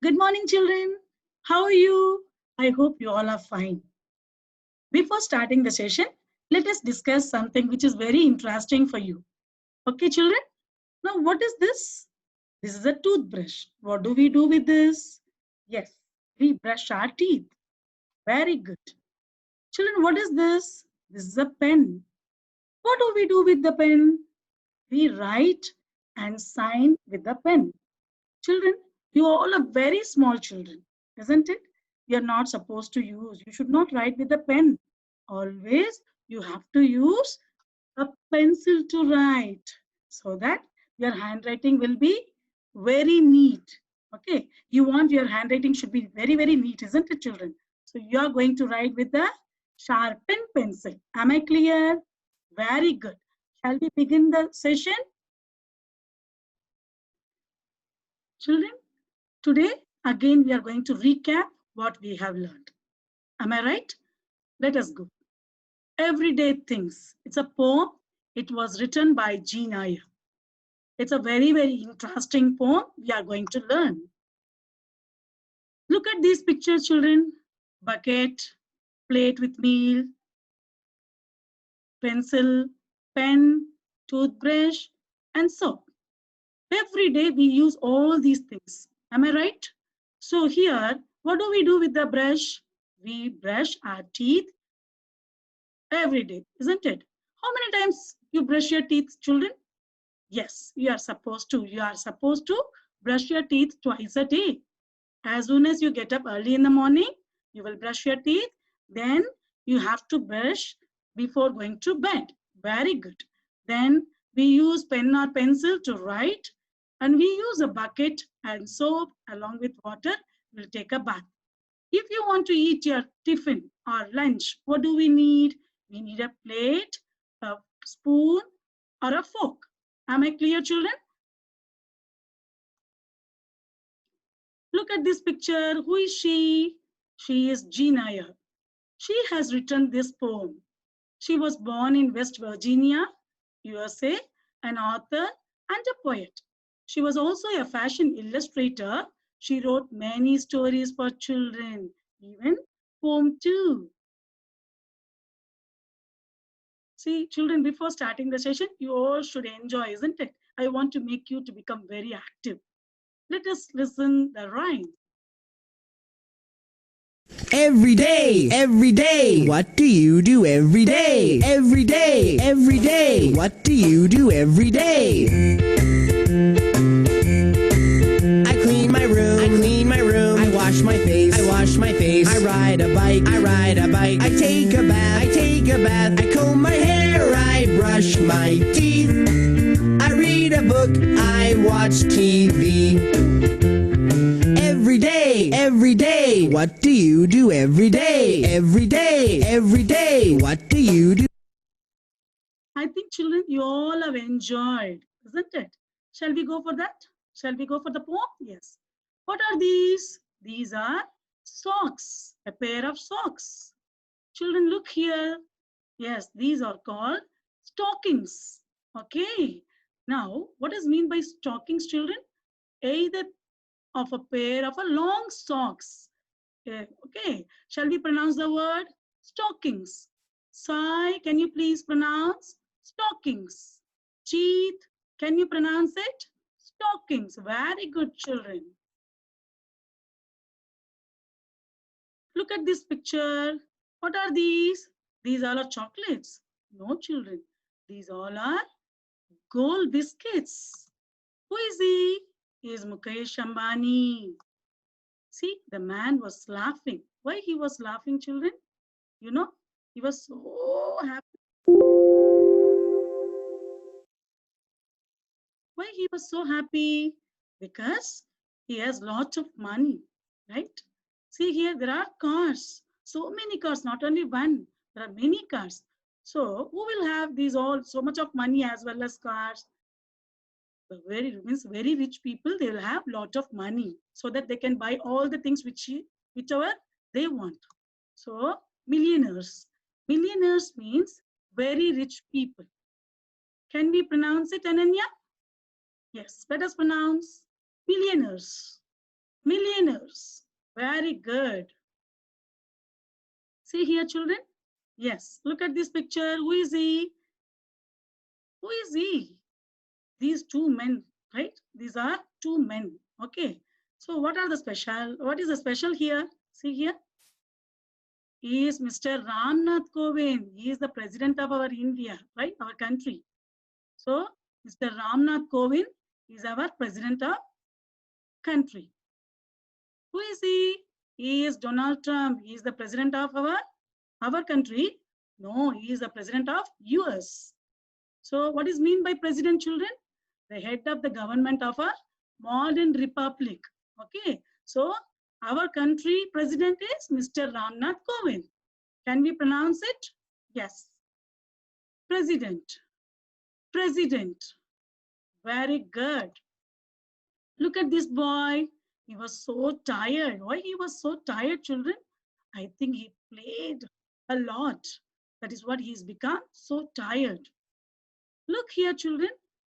Good morning, children. How are you? I hope you all are fine. Before starting the session, let us discuss something which is very interesting for you. Okay, children? Now, what is this? This is a toothbrush. What do we do with this? Yes, we brush our teeth. Very good. Children, what is this? This is a pen. What do we do with the pen? We write and sign with the pen. Children, you all are very small children, isn't it? You're not supposed to use, you should not write with a pen. Always you have to use a pencil to write so that your handwriting will be very neat. Okay, you want your handwriting should be very, very neat, isn't it, children? So you are going to write with a sharpened pencil. Am I clear? Very good. Shall we begin the session? Children, today, again, we are going to recap what we have learned. Am I right? Let us go. Everyday Things. It's a poem. It was written by Jean Eyre. It's a very, very interesting poem we are going to learn. Look at these pictures, children. Bucket, plate with meal, pencil, pen, toothbrush, and soap. Every day we use all these things. Am I right? So here, what do we do with the brush? We brush our teeth every day, isn't it? How many times you brush your teeth, children? Yes, you are supposed to. You are supposed to brush your teeth twice a day. As soon as you get up early in the morning, you will brush your teeth. Then you have to brush before going to bed. Very good. Then we use pen or pencil to write, and we use a bucket and soap along with water. We'll take a bath. If you want to eat your tiffin or lunch, what do we need? We need a plate, a spoon, or a fork. Am I clear, children? Look at this picture. Who is she? She is Jean Eyre. She has written this poem. She was born in West Virginia, USA, an author and a poet. She was also a fashion illustrator. She wrote many stories for children, even poem too. See, children, before starting the session, you all should enjoy, isn't it? I want to make you to become very active. Let us listen the rhyme. Every day. What do you do every day? Every day. What do you do every day? I clean my room. I wash my face. I ride a bike. I take a bath. I comb my hair. I brush my teeth. I read a book. I watch TV. Every day. What do you do every day? Every day. What do you do? I think, children, you all have enjoyed, isn't it? Shall we go for that? Shall we go for the poem? Yes. What are these? These are socks, a pair of socks. Children, look here. Yes, these are called stockings. Okay. Now, what is mean by stockings, children? Either of a pair of a long socks. Okay. Shall we pronounce the word stockings? Sai, can you please pronounce stockings? Cheeth, can you pronounce it? Stockings. Very good, children. Look at this picture. What are these? These all are chocolates. No, children. These all are gold biscuits. Who is he? He is Mukesh Ambani. See, the man was laughing. Why he was laughing, children? You know, he was so happy. Why he was so happy? Because he has lots of money, right? See here, there are cars. So many cars, not only one. There are many cars. So who will have these all so much of money as well as cars? The very rich people. They will have lot of money so that they can buy all the things whichever they want. So millionaires. Millionaires means very rich people. Can we pronounce it, Ananya? Yes, let us pronounce millionaires. Millionaires. Very good. See here, children. Yes, look at this picture. Who is he? Who is he? These two men, right? These are two men. Okay. So what are the special? What is the special here? See here. He is Mr. Ramnath Kovind. He is the president of our India, right? Our country. So Mr. Ramnath Kovind is our president of country. Who is he? He is Donald Trump. He is the president of our country. No, he is the president of US. So what is mean by president, children? The head of the government of a modern republic. Okay. So our country president is Mr. Ramnath Kovind. Can we pronounce it? Yes. President. President. Very good. Look at this boy. He was so tired. Why he was so tired, children? I think he played a lot. That is what he's become so tired. Look here, children.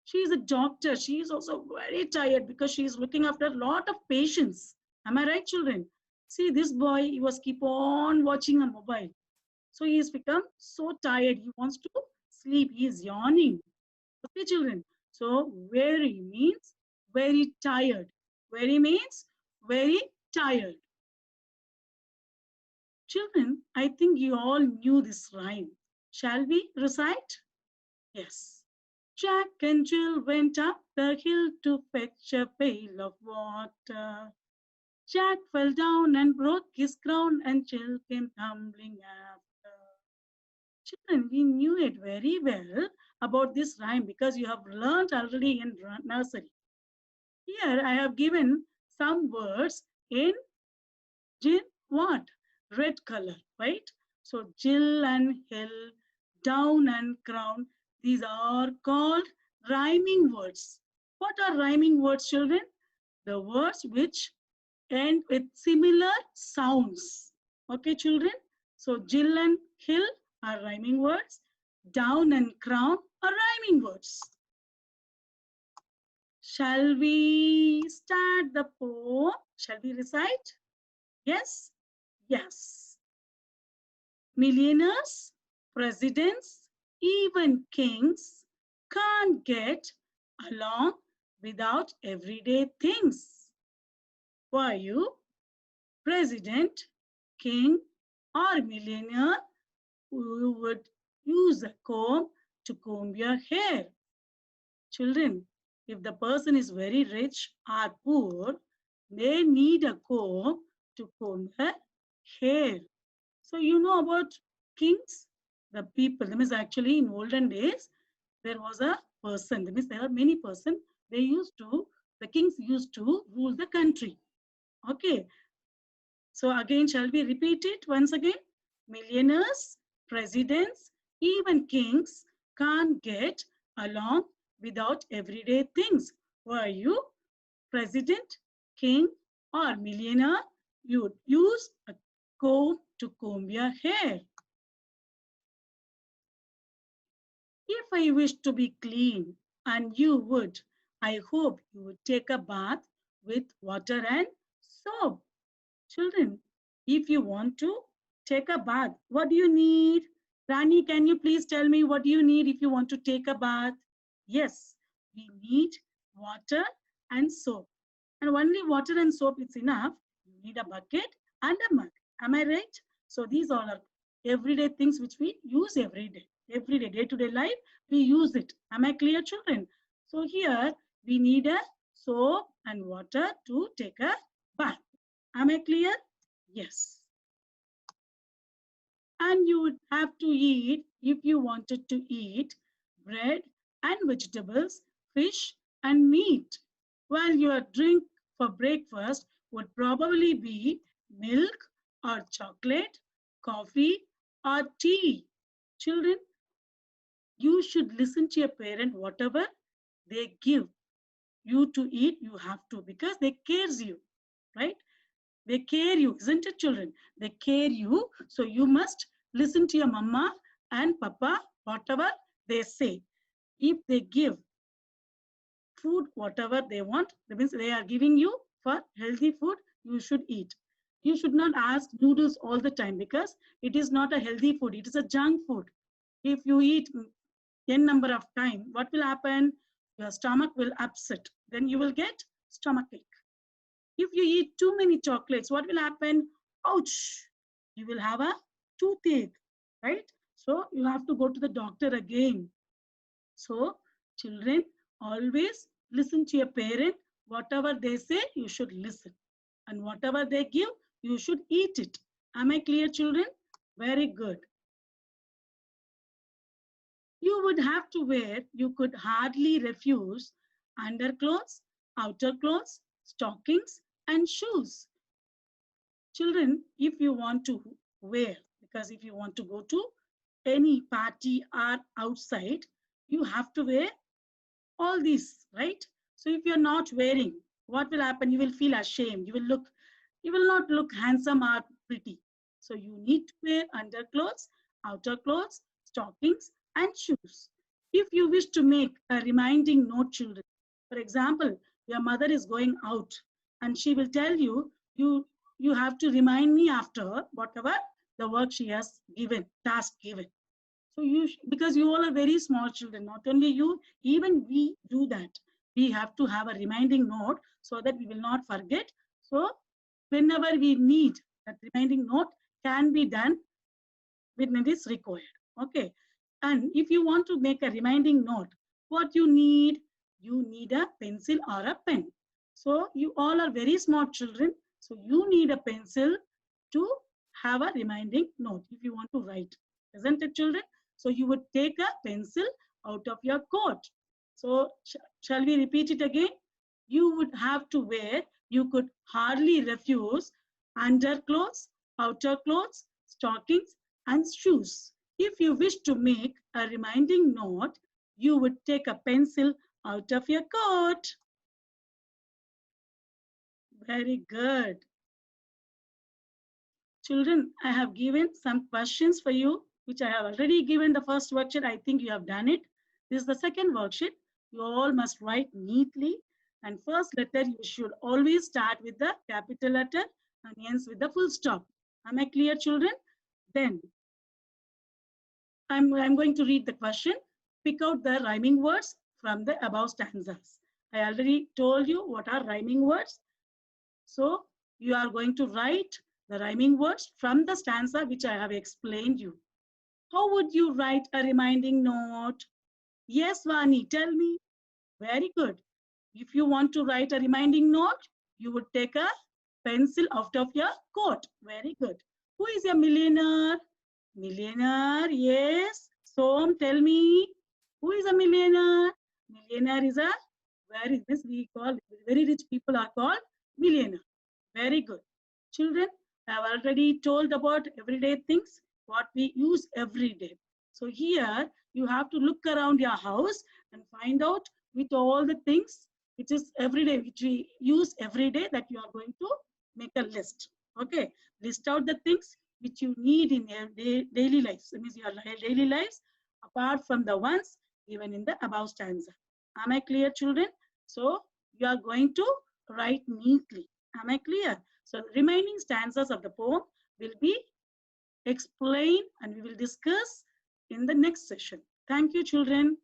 She is a doctor. She is also very tired because she is looking after a lot of patients. Am I right, children? See, this boy, he was keep on watching a mobile. So he has become so tired. He wants to sleep. He is yawning. Okay, children. So very means very tired. Very means very tired. Children, I think you all knew this rhyme. Shall we recite? Yes. Jack and Jill went up the hill to fetch a pail of water. Jack fell down and broke his crown, and Jill came tumbling after. Children, we knew it very well about this rhyme because you have learned already in nursery. Here I have given some words in what? Red color, right? So Jill and hill, down and crown, these are called rhyming words. What are rhyming words, children? The words which end with similar sounds. Okay, children? So Jill and hill are rhyming words. Down and crown are rhyming words. Shall we start the poem? Shall we recite? Yes? Yes. Millionaires, presidents, even kings can't get along without everyday things. Were you president, king, or millionaire who would use a comb to comb your hair? Children, if the person is very rich or poor, they need a comb to comb their hair. So you know about kings, the people. That means actually in olden days, there was a person. That means there are many persons. The kings used to rule the country. Okay. So again, shall we repeat it once again? Millionaires, presidents, even kings can't get along without everyday things. Were you president, king, or millionaire, you would use a comb to comb your hair. If I wish to be clean, and you would, I hope you would take a bath with water and soap. Children, if you want to take a bath, what do you need? Rani, can you please tell me what do you need if you want to take a bath? Yes, we need water and soap. And only water and soap is enough. You need a bucket and a mug. Am I right? So these all are everyday things which we use every day. Every day, day-to-day life, we use it. Am I clear, children? So here, we need a soap and water to take a bath. Am I clear? Yes. And you would have to eat, if you wanted to eat, bread and vegetables, fish and meat. While your drink for breakfast would probably be milk or chocolate, coffee or tea. Children, you should listen to your parent, whatever they give you to eat, you have to, because they cares you, right? They care you, isn't it, children? They care you, so you must listen to your mama and papa, whatever they say. If they give food, whatever they want, that means they are giving you, for healthy food you should eat. You should not ask noodles all the time because it is not a healthy food. It is a junk food. If you eat n number of time, what will happen? Your stomach will upset. Then you will get stomachache. If you eat too many chocolates, what will happen? Ouch! You will have a toothache, right? So you have to go to the doctor again. So children, always listen to your parent. Whatever they say, you should listen. And whatever they give, you should eat it. Am I clear, children? Very good. You would have to wear, you could hardly refuse underclothes, outer clothes, stockings, and shoes. Children, if you want to wear, because if you want to go to any party or outside, you have to wear all these, right? So if you're not wearing, what will happen? You will feel ashamed. You will not look handsome or pretty. So you need to wear underclothes, outer clothes, stockings, and shoes. If you wish to make a reminding note, children, for example, your mother is going out and she will tell you, you have to remind me after whatever the work she has given, task given. So because you all are very small children, not only you, even we do that. We have to have a reminding note so that we will not forget. So whenever we need, that reminding note can be done when it is required. Okay. And if you want to make a reminding note, what you need a pencil or a pen. So you all are very smart children. So you need a pencil to have a reminding note if you want to write. Isn't it, children? So you would take a pencil out of your coat. So shall we repeat it again? You would have to wear, you could hardly refuse underclothes, outer clothes, stockings, and shoes. If you wish to make a reminding note, you would take a pencil out of your coat. Very good. Children, I have given some questions for you, which I have already given the first worksheet. I think you have done it. This is the second worksheet. You all must write neatly. And first letter, you should always start with the capital letter and ends with the full stop. Am I clear, children? Then I'm going to read the question. Pick out the rhyming words from the above stanzas. I already told you what are rhyming words. So you are going to write the rhyming words from the stanza which I have explained you. How would you write a reminding note? Yes, Vani, tell me. Very good. If you want to write a reminding note, you would take a pencil out of your coat. Very good. Who is a millionaire? Millionaire, yes. Som, tell me. Who is a millionaire? Millionaire is a, where is this? We call, very rich people are called millionaire. Very good. Children, I have already told about everyday things, what we use every day. So here, you have to look around your house and find out with all the things which is everyday, which we use every day, that you are going to make a list. Okay, list out the things which you need in your daily life. That means your daily lives, apart from the ones given in the above stanza. Am I clear, children? So you are going to write neatly. Am I clear? So remaining stanzas of the poem will be explained and we will discuss in the next session. Thank you, children.